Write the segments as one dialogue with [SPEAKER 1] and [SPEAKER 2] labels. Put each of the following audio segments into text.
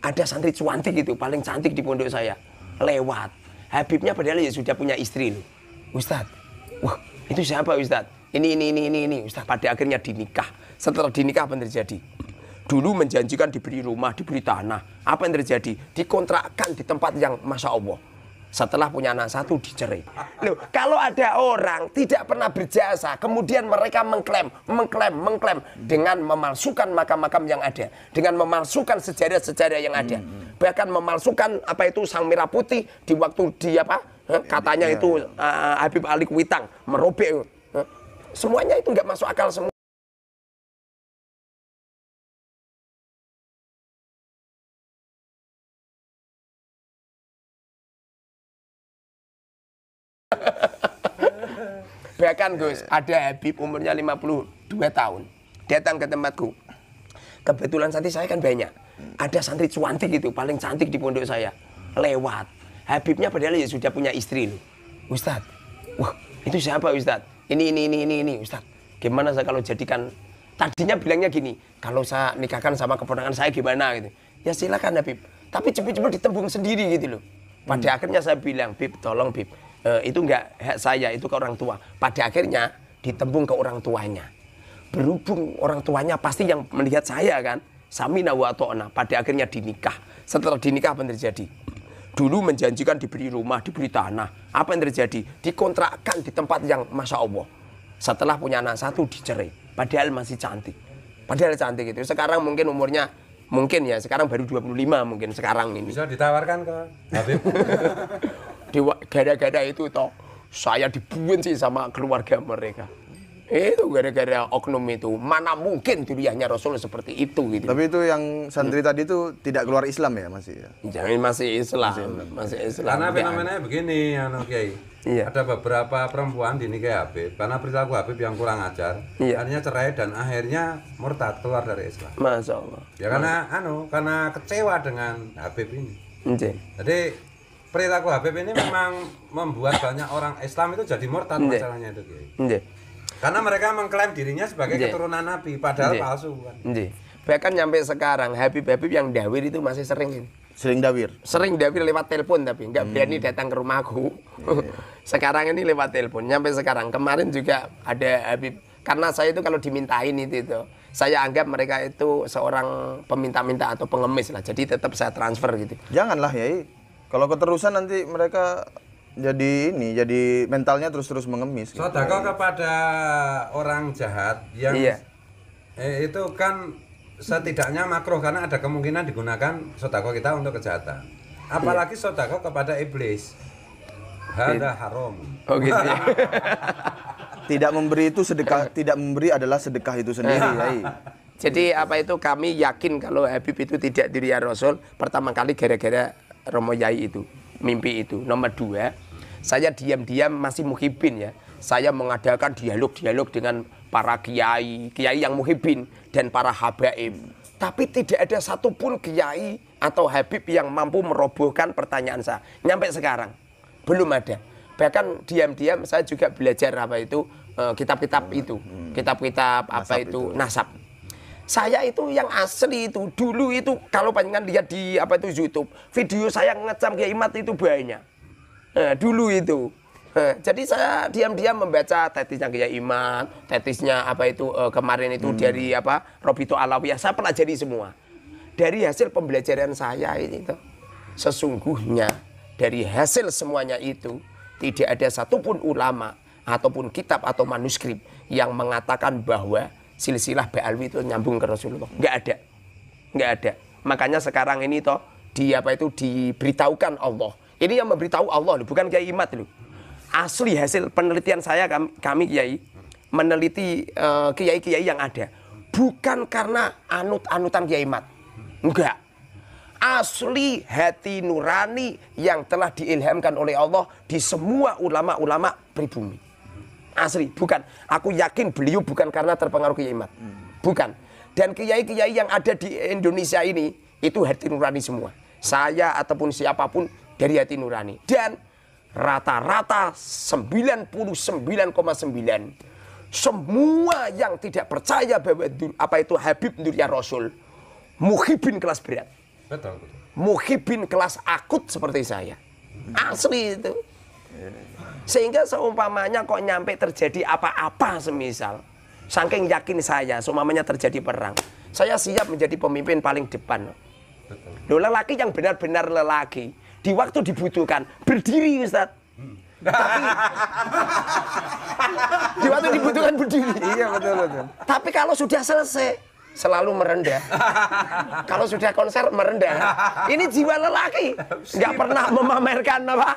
[SPEAKER 1] Ada santri cuantik gitu, paling cantik di pondok saya. Lewat. Habibnya padahal ya sudah punya istri loh. Ustadz, wah itu siapa Ustadz? Ini. Ustadz pada akhirnya dinikah. Setelah dinikah apa yang terjadi? Dulu menjanjikan diberi rumah, diberi tanah. Apa yang terjadi? Dikontrakkan di tempat yang Masya Allah. Setelah punya anak satu dicerai. Loh, kalau ada orang tidak pernah berjasa, kemudian mereka mengklaim dengan memalsukan makam-makam yang ada, dengan memalsukan sejarah-sejarah yang ada, bahkan memalsukan apa itu Sang Merah Putih di waktu di apa katanya itu Habib Ali Kuitang merobek. Semuanya itu nggak masuk akal semua. Bahkan Gus, ada Habib umurnya 52 tahun datang ke tempatku. Kebetulan santri saya kan banyak. Ada santri cuantik gitu, paling cantik di pondok saya. Lewat. Habibnya padahal ya sudah punya istri loh. Ustadz, wah itu siapa Ustadz? Ini. Ustadz, gimana saya kalau jadikan... Tadinya bilangnya gini, kalau saya nikahkan sama keponakan saya gimana gitu. Ya silakan Habib. Tapi cepet-cepet ditembung sendiri gitu loh. Pada akhirnya saya bilang, Bib, tolong Bib. Itu enggak hak saya, itu ke orang tua. Pada akhirnya ditembung ke orang tuanya. Berhubung orang tuanya pasti yang melihat saya kan, samina wa ta'na. Pada akhirnya dinikah. Setelah dinikah apa yang terjadi? Dulu menjanjikan diberi rumah, diberi tanah. Apa yang terjadi? Dikontrakkan di tempat yang Masya Allah. Setelah punya anak satu dicerai. Padahal masih cantik. Padahal cantik itu. Sekarang mungkin umurnya, mungkin ya sekarang baru 25 mungkin sekarang ini.
[SPEAKER 2] Bisa ditawarkan ke Habib.
[SPEAKER 1] Gara-gara itu toh saya dibenci sama keluarga mereka. Itu gara-gara oknum itu. Mana mungkin dunianya Rasul seperti itu gitu.
[SPEAKER 3] Tapi itu yang santri tadi itu tidak keluar Islam ya masih ya?
[SPEAKER 1] Jangan masih Islam.
[SPEAKER 2] Karena fenomenanya begini Kiai.
[SPEAKER 1] Iya.
[SPEAKER 2] Ada beberapa perempuan dinikahi Habib karena perilaku Habib yang kurang ajar.
[SPEAKER 1] Iya.
[SPEAKER 2] Akhirnya cerai dan akhirnya murtad keluar dari Islam.
[SPEAKER 1] Masya Allah.
[SPEAKER 2] Ya karena kecewa dengan Habib ini. Jadi perilaku Habib ini memang membuat banyak orang Islam itu jadi murtad masalahnya itu Kiai. Karena mereka mengklaim dirinya sebagai keturunan Nabi, padahal palsu kan.
[SPEAKER 1] Bahkan sampai sekarang Habib-Habib yang dawir itu masih sering dawir lewat telepon tapi nggak berani datang ke rumahku. Sekarang ini lewat telepon. Sampai sekarang kemarin juga ada Habib. Karena saya itu kalau dimintain itu saya anggap mereka itu seorang peminta-minta atau pengemis lah. Jadi tetap saya transfer gitu.
[SPEAKER 3] Janganlah Yai. Kalau keterusan nanti mereka jadi mentalnya terus mengemis.
[SPEAKER 2] Sedekah kepada orang jahat yang itu kan setidaknya makruh karena ada kemungkinan digunakan sedekah kita untuk kejahatan. Apalagi sedekah kepada iblis. Hada haram.
[SPEAKER 1] Oh gitu ya.
[SPEAKER 3] Tidak memberi itu sedekah, tidak memberi adalah sedekah itu sendiri, Yai.
[SPEAKER 1] Jadi apa itu kami yakin kalau Habib itu tidak diri Rasul pertama kali gara-gara Romo Yai itu, mimpi itu. Nomor 2, saya diam-diam masih muhibin ya. Saya mengadakan dialog-dialog dengan para kiai yang muhibin dan para habaib. Tapi tidak ada satupun kiai atau Habib yang mampu merobohkan pertanyaan saya. Nyampe sekarang belum ada. Bahkan diam-diam saya juga belajar apa itu kitab-kitab itu, kitab-kitab apa itu nasab. Saya itu yang asli itu dulu itu kalau panjenengan lihat di apa itu YouTube, video saya ngecam Kiai Imad itu banyak. Dulu itu. Jadi saya diam-diam membaca tetisnya Kiai Imad, tetisnya apa itu kemarin itu dari apa Robito Alawiyah, saya pelajari semua. Dari hasil pembelajaran saya itu sesungguhnya dari hasil semuanya itu tidak ada satupun ulama ataupun kitab atau manuskrip yang mengatakan bahwa silsilah Ba'alwi itu nyambung ke Rasulullah. Nggak ada. Makanya sekarang ini toh diberitahukan Allah. Ini yang memberitahu Allah loh, bukan Kiai Imad loh. Asli hasil penelitian saya kami Kiai meneliti kiai-kiai yang ada. Bukan karena anut-anutan Kiai Imad. Enggak. Asli hati nurani yang telah diilhamkan oleh Allah di semua ulama-ulama pribumi. Asli, bukan. Aku yakin beliau bukan karena terpengaruh Kiai Imad. Bukan. Dan kiai-kiai yang ada di Indonesia ini, itu hati nurani semua. Saya ataupun siapapun dari hati nurani. Dan rata-rata 99,9 semua yang tidak percaya bahwa apa itu Habib Nurya Rasul, muhibin kelas berat.
[SPEAKER 2] Betul.
[SPEAKER 1] Muhibin kelas akut seperti saya. Asli itu. Sehingga seumpamanya kok nyampe terjadi apa-apa semisal, saking yakin saya, seumpamanya terjadi perang, saya siap menjadi pemimpin paling depan. Loh, lelaki yang benar-benar lelaki, di waktu dibutuhkan, berdiri Ustaz. Tapi di waktu dibutuhkan berdiri.
[SPEAKER 3] Iya betul.
[SPEAKER 1] Tapi kalau sudah selesai, selalu merendah. Kalau sudah konser merendah. Ini jiwa lelaki, nggak pernah memamerkan apa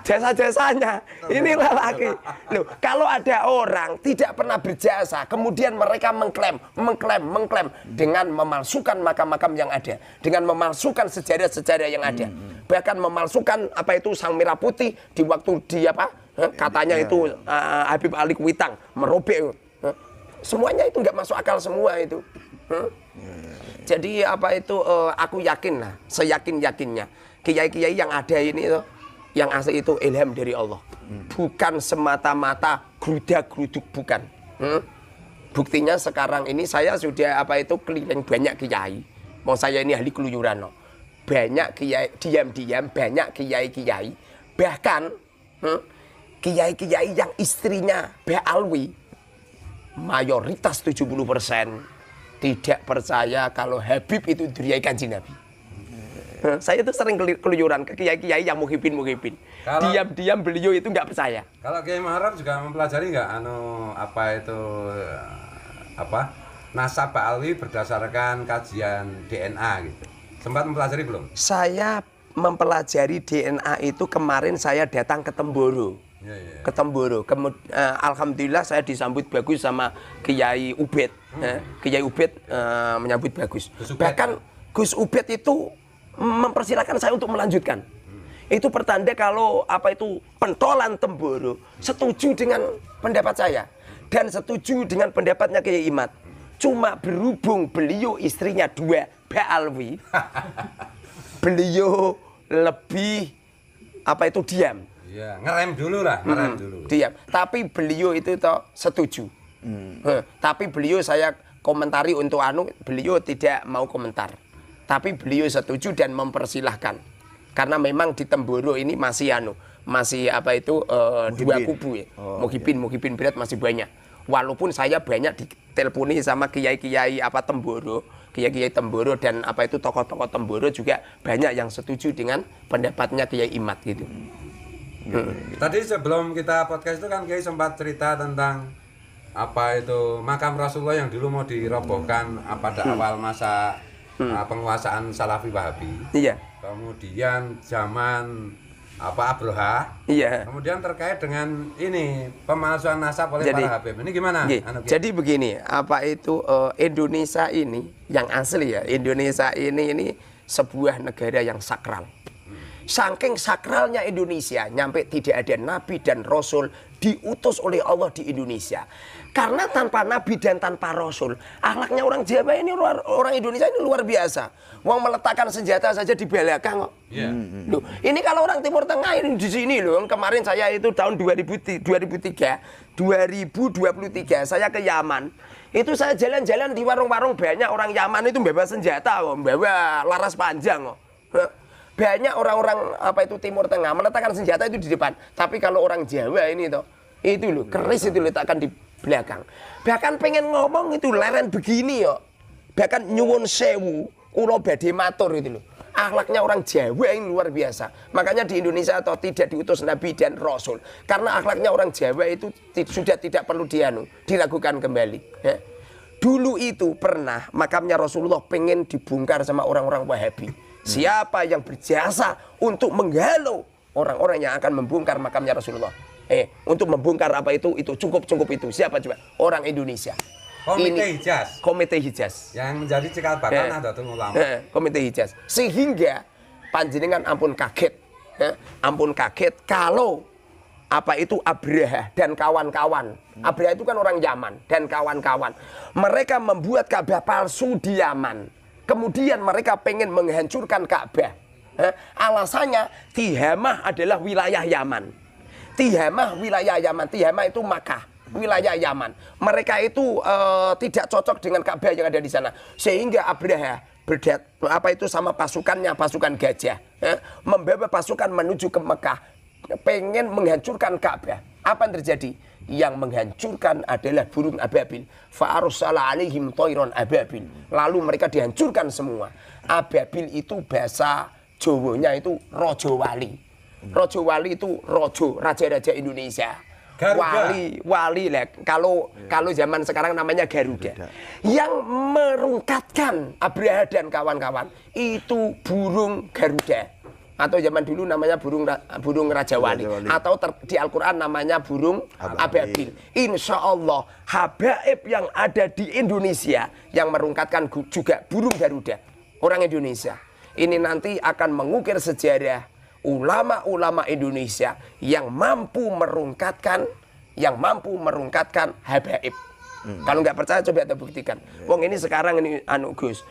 [SPEAKER 1] jasa-jasanya. Ini lelaki. Loh, kalau ada orang tidak pernah berjasa, kemudian mereka mengklaim dengan memalsukan makam-makam yang ada, dengan memalsukan sejarah-sejarah yang ada, bahkan memalsukan apa itu Sang Merah Putih di waktu dia katanya itu Habib Ali Kuitang merobek. Semuanya itu nggak masuk akal semua itu. Jadi apa itu aku yakin lah, seyakin-yakinnya kiai-kiai yang ada ini itu, yang asli itu ilham dari Allah. Bukan semata-mata gerudak-geruduk, bukan. Buktinya sekarang ini saya sudah apa itu keliling banyak kiai. Mau saya ini ahli keluyuran loh. Banyak kiai diam-diam, banyak kiai-kiai. Bahkan kiai-kiai yang istrinya Ba'alwi, mayoritas 70% tidak percaya kalau Habib itu duriai Kanjeng Nabi. Saya itu sering keluyuran ke kiai-kiai yang muhibin. Diam-diam beliau itu nggak percaya.
[SPEAKER 2] Kalau Kiai Muharram juga mempelajari nggak nasab Ba'alwi berdasarkan kajian DNA gitu. Sempat mempelajari belum?
[SPEAKER 1] Saya mempelajari DNA itu kemarin saya datang ke Temboro. Ke Temboro. Alhamdulillah saya disambut bagus sama Kiai Ubed. Kiai Ubed menyambut bagus. Bahkan Gus Ubed itu mempersilahkan saya untuk melanjutkan. Itu pertanda kalau apa itu pentolan Temboro setuju dengan pendapat saya dan setuju dengan pendapatnya Kiai Imad. Cuma berhubung beliau istrinya 2 Ba'alwi, beliau lebih apa itu diam.
[SPEAKER 2] Ya, ngerem dulu.
[SPEAKER 1] Diam. Tapi beliau itu setuju. Tapi beliau saya komentari untuk beliau tidak mau komentar. Tapi beliau setuju dan mempersilahkan. Karena memang di Temboro ini masih apa itu dua kubu ya. Muhibin berat masih banyak. Walaupun saya banyak diteleponi sama kiai-kiai apa Temboro, kiai-kiai Temboro dan apa itu tokoh-tokoh Temboro juga banyak yang setuju dengan pendapatnya Kiai Imad gitu.
[SPEAKER 2] Tadi sebelum kita podcast itu kan Kiai sempat cerita tentang apa itu makam Rasulullah yang dulu mau dirobohkan pada awal masa penguasaan Salafi Wahabi.
[SPEAKER 1] Iya.
[SPEAKER 2] Kemudian zaman Abroha.
[SPEAKER 1] Iya.
[SPEAKER 2] Kemudian terkait dengan ini pemalsuan nasab oleh para Habib. Ini gimana?
[SPEAKER 1] Jadi begini, apa itu Indonesia ini yang asli ya. Indonesia ini sebuah negara yang sakral. Saking sakralnya Indonesia, nyampe tidak ada nabi dan rasul diutus oleh Allah di Indonesia. Karena tanpa nabi dan tanpa rasul, akhlaknya orang Jawa ini orang Indonesia ini luar biasa. Wong meletakkan senjata saja di belakang kok. Loh, ini kalau orang Timur Tengah ini di sini loh. Kemarin saya itu tahun 2023 saya ke Yaman. Itu saya jalan-jalan di warung-warung banyak orang Yaman itu bawa senjata kok, bawa laras panjang kok. Banyak orang-orang apa itu Timur Tengah meletakkan senjata itu di depan. Tapi kalau orang Jawa ini itu loh, keris itu letakkan di belakang. Bahkan pengen ngomong itu leren begini yo. Bahkan nyuwun sewu, kula badhe matur itu loh. Akhlaknya orang Jawa ini luar biasa. Makanya di Indonesia tidak diutus nabi dan rasul. Karena akhlaknya orang Jawa itu sudah tidak perlu diragukan kembali. Ya. Dulu itu pernah makamnya Rasulullah pengen dibongkar sama orang-orang Wahabi. Siapa yang berjasa untuk menghalau orang-orang yang akan membongkar makamnya Rasulullah? Untuk membongkar apa itu cukup itu. Siapa coba? Orang Indonesia. Komite Hijaz.
[SPEAKER 2] Yang menjadi cikal bakal Nahdlatul Ulama.
[SPEAKER 1] Komite Hijaz. Sehingga panjenengan ampun kaget. Ampun kaget kalau apa itu Abraha dan kawan-kawan. Abraha itu kan orang Yaman dan kawan-kawan. Mereka membuat Ka'bah palsu di Yaman. Kemudian mereka pengen menghancurkan Ka'bah. Alasannya Tihamah adalah wilayah Yaman. Tihamah wilayah Yaman. Tihamah itu Makkah, wilayah Yaman. Mereka itu tidak cocok dengan Ka'bah yang ada di sana. Sehingga Abraha apa itu sama pasukannya, pasukan gajah, membawa pasukan menuju ke Mekah, pengen menghancurkan Ka'bah. Apa yang terjadi? Yang menghancurkan adalah burung ababil. Fa arsala alaihim thairan ababil. Lalu mereka dihancurkan semua. Ababil itu bahasa Jawanya itu Raja Wali. Raja Wali itu raja-raja Indonesia.
[SPEAKER 2] Garuda.
[SPEAKER 1] Wali lah. Kalau zaman sekarang namanya Garuda. Yang merungkatkan Abraha dan kawan-kawan itu burung Garuda. Atau zaman dulu namanya burung Raja Wali. Atau di Al-Quran namanya burung Ababil. Insya Allah habaib yang ada di Indonesia yang merungkatkan juga burung Garuda. Orang Indonesia. Ini nanti akan mengukir sejarah ulama-ulama Indonesia yang mampu merungkatkan habaib. Kalau nggak percaya coba kita buktikan. Wong ini sekarang ini Gus.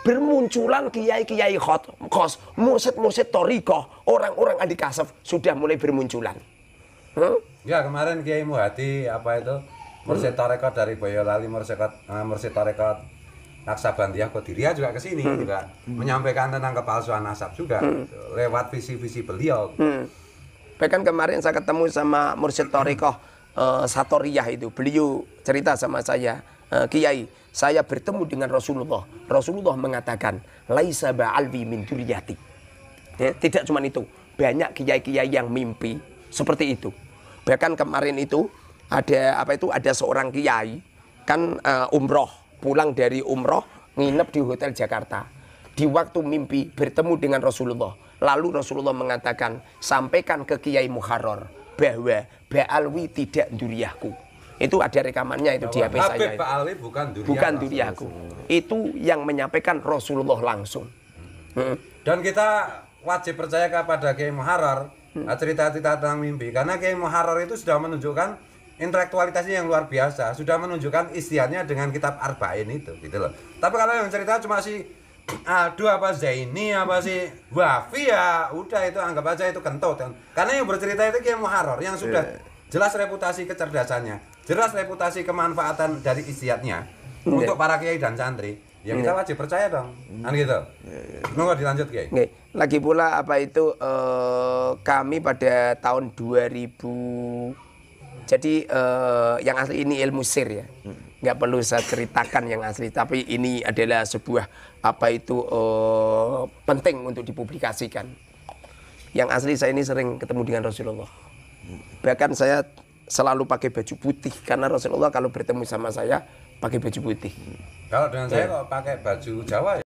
[SPEAKER 1] Bermunculan kiai-kiai khos, mursyid-mursyid thariqah, orang-orang ahli kasaf sudah mulai bermunculan.
[SPEAKER 2] Ya kemarin Kiai Muhadi apa itu mursyid thariqah dari Boyolali, mursyid thariqah Naksabandiyah Qadiriyah juga ke sini juga menyampaikan tentang kepalsuan nasab juga lewat visi-visi beliau.
[SPEAKER 1] Bahkan kemarin saya ketemu sama mursyid thariqah Satoriyah itu. Beliau cerita sama saya, Kiai, saya bertemu dengan Rasulullah. Rasulullah mengatakan, laisa ba'alwi min duriyati. Tidak cuma itu, banyak kiai-kiai yang mimpi seperti itu. Bahkan kemarin itu ada seorang kiai kan umroh, pulang dari umroh nginep di hotel Jakarta. Di waktu mimpi bertemu dengan Rasulullah. Lalu Rasulullah mengatakan, sampaikan ke Kiai Muharrar bahwa Ba'alwi tidak duriyahku. Itu ada rekamannya itu di HP saya.
[SPEAKER 2] Habib Ba'alwi bukan
[SPEAKER 1] duriyahku. Itu yang menyampaikan Rasulullah langsung.
[SPEAKER 2] Dan kita wajib percaya kepada Kiai Muharrar cerita-cerita tentang mimpi. Karena Kiai Muharrar itu sudah menunjukkan intelektualitasnya yang luar biasa, sudah menunjukkan istiadatnya dengan kitab Arba'in itu, gitu loh. Tapi kalau yang cerita cuma si aduh apa Zaini apa si Wafi ya udah itu anggap aja itu kentut. Karena yang bercerita itu Kiai Muharrar yang sudah jelas reputasi kecerdasannya, jelas reputasi kemanfaatan dari istiadatnya untuk para kiai dan santri. Ya kita wajib percaya dong, kan gitu. Nunggu dilanjut Kiai.
[SPEAKER 1] Lagi pula apa itu kami pada tahun 2000. Jadi yang asli ini ilmu sir ya, nggak perlu saya ceritakan yang asli. Tapi ini adalah sebuah apa itu penting untuk dipublikasikan. Yang asli saya ini sering ketemu dengan Rasulullah. Bahkan saya selalu pakai baju putih karena Rasulullah kalau bertemu sama saya pakai baju putih.
[SPEAKER 2] Kalau dengan saya kok pakai baju Jawa ya?